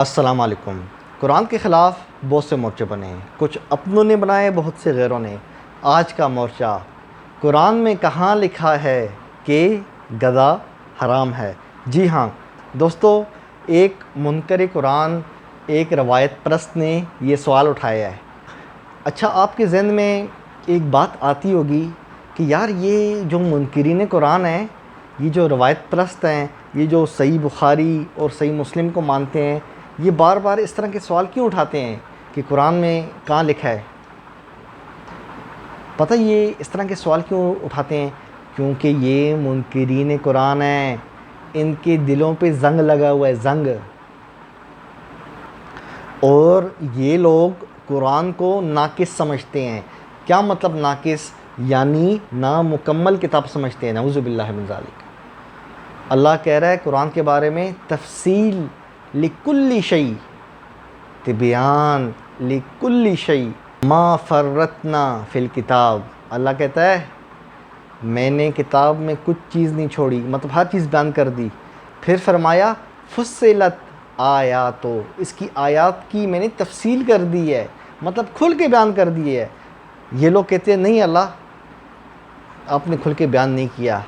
السلام علیکم۔ قرآن کے خلاف بہت سے مورچے بنے ہیں، کچھ اپنوں نے بنائے، بہت سے غیروں نے۔ آج کا مورچہ، قرآن میں کہاں لکھا ہے کہ گدھا حرام ہے؟ جی ہاں دوستو، ایک منکر قرآن، ایک روایت پرست نے یہ سوال اٹھایا ہے۔ اچھا، آپ کے ذہن میں ایک بات آتی ہوگی کہ یار یہ جو منکرین قرآن ہیں، یہ جو روایت پرست ہیں، یہ جو صحیح بخاری اور صحیح مسلم کو مانتے ہیں، یہ بار بار اس طرح کے سوال کیوں اٹھاتے ہیں کہ قرآن میں کہاں لکھا ہے؟ پتہ یہ اس طرح کے سوال کیوں اٹھاتے ہیں؟ کیونکہ یہ منکرین قرآن ہیں، ان کے دلوں پہ زنگ لگا ہوا ہے، زنگ۔ اور یہ لوگ قرآن کو ناقص سمجھتے ہیں۔ کیا مطلب ناقص؟ یعنی نامکمل کتاب سمجھتے ہیں، نعوذ باللہ من ذالک۔ اللہ کہہ رہا ہے قرآن کے بارے میں، تفصیل لکل شیء، تبیان لکل شیء، ما فرطنا فی الکتاب۔ اللہ کہتا ہے میں نے کتاب میں کچھ چیز نہیں چھوڑی، مطلب ہر چیز بیان کر دی۔ پھر فرمایا فصلت آیاتو، اس کی آیات کی میں نے تفصیل کر دی ہے، مطلب کھل کے بیان کر دی ہے۔ یہ لوگ کہتے ہیں نہیں اللہ، آپ نے کھل کے بیان نہیں کیا،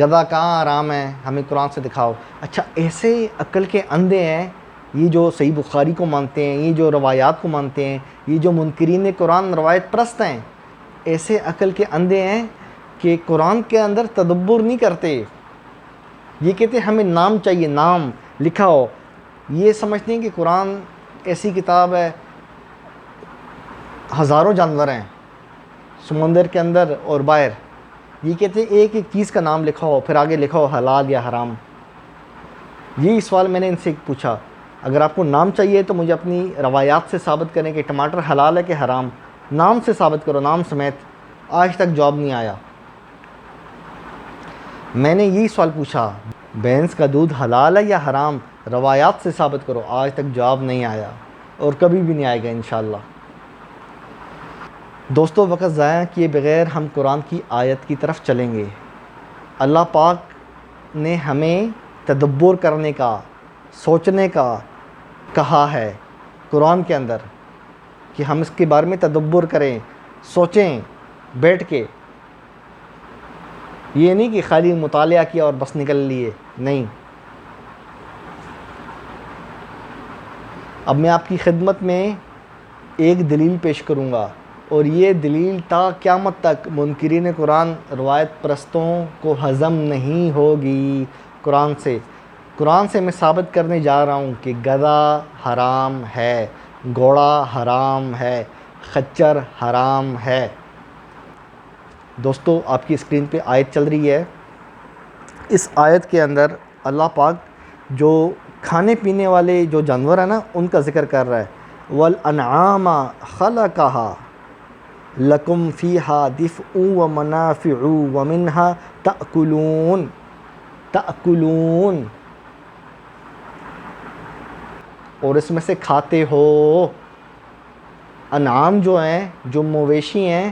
گدھا کہاں حرام ہے، ہمیں قرآن سے دکھاؤ۔ اچھا، ایسے عقل کے اندھے ہیں یہ جو صحیح بخاری کو مانتے ہیں، یہ جو روایات کو مانتے ہیں، یہ جو منکرین قرآن روایت پرست ہیں، ایسے عقل کے اندھے ہیں کہ قرآن کے اندر تدبر نہیں کرتے۔ یہ کہتے ہیں ہمیں نام چاہیے، نام لکھا ہو۔ یہ سمجھتے ہیں کہ قرآن ایسی کتاب ہے، ہزاروں جانور ہیں سمندر کے اندر اور باہر، یہ کہتے ہیں ایک ایک چیز کا نام لکھا ہو، پھر آگے لکھا ہو حلال یا حرام۔ یہی سوال میں نے ان سے پوچھا، اگر آپ کو نام چاہیے تو مجھے اپنی روایات سے ثابت کریں کہ ٹماٹر حلال ہے کہ حرام، نام سے ثابت کرو، نام سمیت۔ آج تک جواب نہیں آیا۔ میں نے یہی سوال پوچھا، بھینس کا دودھ حلال ہے یا حرام، روایات سے ثابت کرو، آج تک جواب نہیں آیا اور کبھی بھی نہیں آئے گا انشاءاللہ۔ دوستو، وقت ضائع کیے بغیر ہم قرآن کی آیت کی طرف چلیں گے۔ اللہ پاک نے ہمیں تدبر کرنے کا، سوچنے کا کہا ہے قرآن کے اندر، کہ ہم اس کے بارے میں تدبر کریں، سوچیں بیٹھ کے۔ یہ نہیں کہ خالی مطالعہ کیا اور بس نکل لیے، نہیں۔ اب میں آپ کی خدمت میں ایک دلیل پیش کروں گا، اور یہ دلیل تا قیامت تک منکرین قرآن روایت پرستوں کو ہضم نہیں ہوگی۔ قرآن سے میں ثابت کرنے جا رہا ہوں کہ گدھا حرام ہے، گھوڑا حرام ہے، خچر حرام ہے۔ دوستو، آپ کی اسکرین پہ آیت چل رہی ہے۔ اس آیت کے اندر اللہ پاک جو کھانے پینے والے جو جانور ہیں نا، ان کا ذکر کر رہا ہے۔ وَالْأَنْعَامَ خَلَقَهَا لَكُمْ فِيهَا دِفْءٌ وَمَنَافِعُ وَمِنْهَا تَأْكُلُونَ، اور اس میں سے کھاتے ہو۔ انعام جو ہیں، جو مویشی ہیں،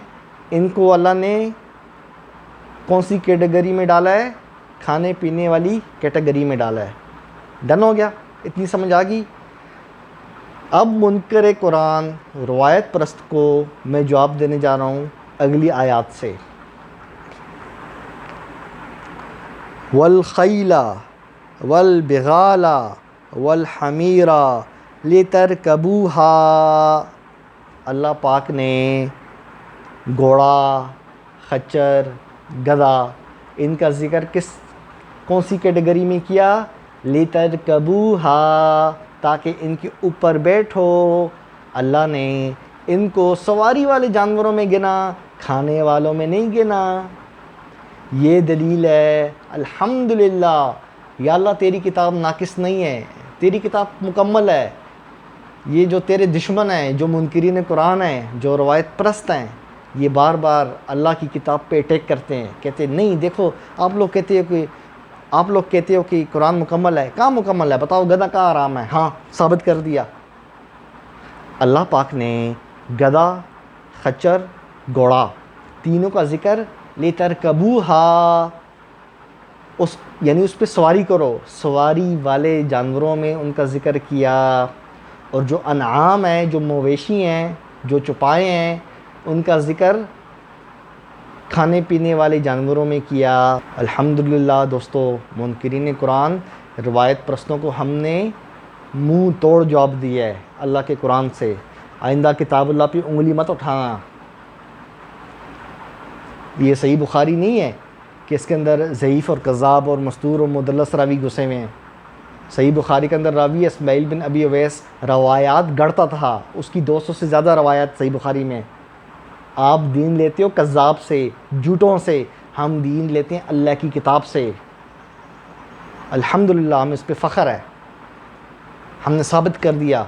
ان کو اللہ نے کون سی کیٹیگری میں ڈالا ہے؟ کھانے پینے والی کیٹیگری میں ڈالا ہے۔ ڈن ہو گیا؟ اتنی سمجھ آ گئی؟ اب منکر قرآن روایت پرست کو میں جواب دینے جا رہا ہوں اگلی آیات سے۔ وَالْخَيْلَ وَالْبِغَالَ وَالْحَمِيرَ لِتَرْكَبُوهَا، اللہ پاک نے گھوڑا، خچر، گدھا، ان کا ذکر کون سی کیٹیگری میں کیا؟ لِتَرْكَبُوهَا، تاکہ ان کے اوپر بیٹھو۔ اللہ نے ان کو سواری والے جانوروں میں گنا، کھانے والوں میں نہیں گنا۔ یہ دلیل ہے۔ الحمدللہ، یا اللہ تیری کتاب ناقص نہیں ہے، تیری کتاب مکمل ہے۔ یہ جو تیرے دشمن ہیں، جو منکرین قرآن ہیں، جو روایت پرست ہیں، یہ بار بار اللہ کی کتاب پہ اٹیک کرتے ہیں، کہتے ہیں نہیں دیکھو، آپ لوگ کہتے ہو کہ قرآن مکمل ہے، کہاں مکمل ہے؟ بتاؤ گدھا کہاں حرام ہے؟ ہاں، ثابت کر دیا۔ اللہ پاک نے گدھا، خچر، گھوڑا، تینوں کا ذکر لِتَرْكَبُوهَا، اس یعنی اس پہ سواری کرو، سواری والے جانوروں میں ان کا ذکر کیا، اور جو انعام ہیں، جو مویشی ہیں، جو چوپائے ہیں، ان کا ذکر کھانے پینے والے جانوروں میں کیا۔ الحمدللہ دوستو، منکرین قرآن، روایت پرستوں کو ہم نے منہ توڑ جواب دیا ہے اللہ کے قرآن سے۔ آئندہ کتاب اللہ پہ انگلی مت اٹھانا۔ یہ صحیح بخاری نہیں ہے کہ اس کے اندر ضعیف اور کذاب اور مستور اور مدلس راوی گھسے ہوئے ہیں۔ صحیح بخاری کے اندر راوی اسماعیل بن ابی اویس روایات گڑھتا تھا، اس کی 200 سے زیادہ روایات صحیح بخاری میں۔ آپ دین لیتے ہو کذاب سے، جھوٹوں سے، ہم دین لیتے ہیں اللہ کی کتاب سے۔ الحمدللہ ہم اس پہ فخر ہے۔ ہم نے ثابت کر دیا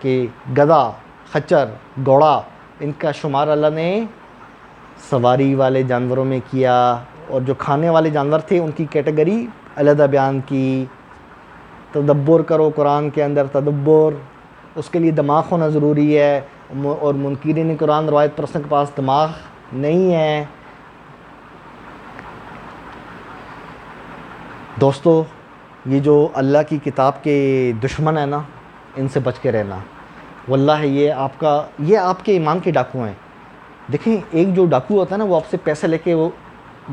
کہ گدھا، خچر، گھوڑا، ان کا شمار اللہ نے سواری والے جانوروں میں کیا، اور جو کھانے والے جانور تھے ان کی کیٹیگری علیحدہ بیان کی۔ تدبر کرو قرآن کے اندر، تدبر، اس کے لیے دماغ ہونا ضروری ہے، اور منکرین قرآن روایت پرستوں کے پاس دماغ نہیں ہے۔ دوستو، یہ جو اللہ کی کتاب کے دشمن ہیں نا، ان سے بچ کے رہنا۔ واللہ یہ آپ کے ایمان کے ڈاکو ہیں۔ دیکھیں، ایک جو ڈاکو ہوتا ہے نا، وہ آپ سے پیسے لے کے وہ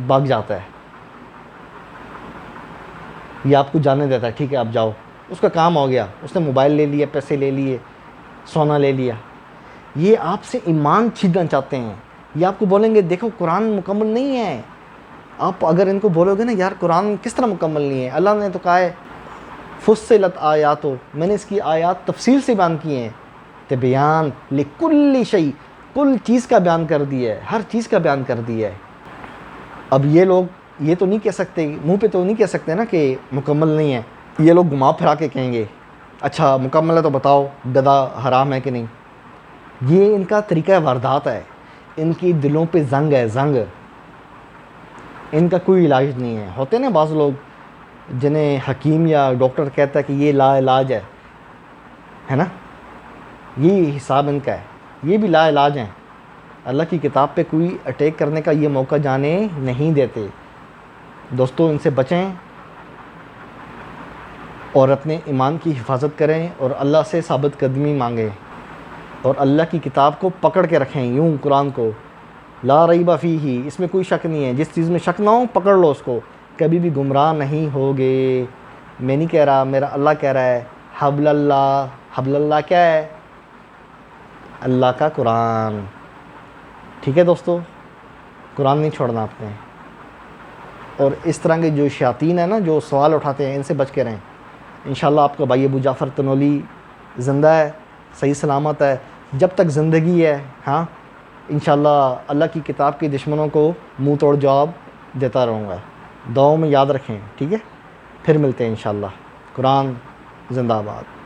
بھاگ جاتا ہے، یہ آپ کو جانے دیتا ہے، ٹھیک ہے آپ جاؤ، اس کا کام ہو گیا، اس نے موبائل لے لیا، پیسے لے لیے، سونا لے لیا۔ یہ آپ سے ایمان چھیننا چاہتے ہیں۔ یہ آپ کو بولیں گے دیکھو قرآن مکمل نہیں ہے۔ آپ اگر ان کو بولو گے نا یار قرآن کس طرح مکمل نہیں ہے، اللہ نے تو کہا ہے فصلت آیاتو، میں نے اس کی آیات تفصیل سے بیان کی ہیں، تبیان لکل شیء، کل چیز کا بیان کر دیا ہے، ہر چیز کا بیان کر دیا ہے۔ اب یہ لوگ یہ تو نہیں کہہ سکتے، منہ پہ تو نہیں کہہ سکتے نا کہ مکمل نہیں ہے۔ یہ لوگ گھما پھرا کے کہیں گے اچھا مکمل ہے تو بتاؤ گدھا حرام ہے کہ نہیں۔ یہ ان کا طریقہ واردات ہے، ان کی دلوں پہ زنگ ہے، زنگ، ان کا کوئی علاج نہیں ہے۔ ہوتے نا بعض لوگ جنہیں حکیم یا ڈاکٹر کہتا ہے کہ یہ لا علاج ہے نا، یہ حساب ان کا ہے، یہ بھی لا علاج ہیں۔ اللہ کی کتاب پہ کوئی اٹیک کرنے کا یہ موقع جانے نہیں دیتے۔ دوستو، ان سے بچیں اور اپنے ایمان کی حفاظت کریں، اور اللہ سے ثابت قدمی مانگیں، اور اللہ کی کتاب کو پکڑ کے رکھیں، یوں قرآن کو، لا ریب فیہ، اس میں کوئی شک نہیں ہے، جس چیز میں شک نہ ہو پکڑ لو اس کو، کبھی بھی گمراہ نہیں ہوگے۔ میں نہیں کہہ رہا، میرا اللہ کہہ رہا ہے، حبل اللہ، حبل اللہ کیا ہے؟ اللہ کا قرآن۔ ٹھیک ہے دوستو، قرآن نہیں چھوڑنا آپ نے۔ اور اس طرح کے جو شیاطین ہیں نا، جو سوال اٹھاتے ہیں، ان سے بچ کے رہیں۔ انشاءاللہ آپ کا بھائی ابو جعفر تنولی زندہ ہے، صحیح سلامت ہے، جب تک زندگی ہے، ہاں انشاءاللہ اللہ کی کتاب کے دشمنوں کو منہ توڑ جواب دیتا رہوں گا۔ دعاؤں میں یاد رکھیں، ٹھیک ہے؟ پھر ملتے ہیں انشاءاللہ۔ قرآن زندہ باد۔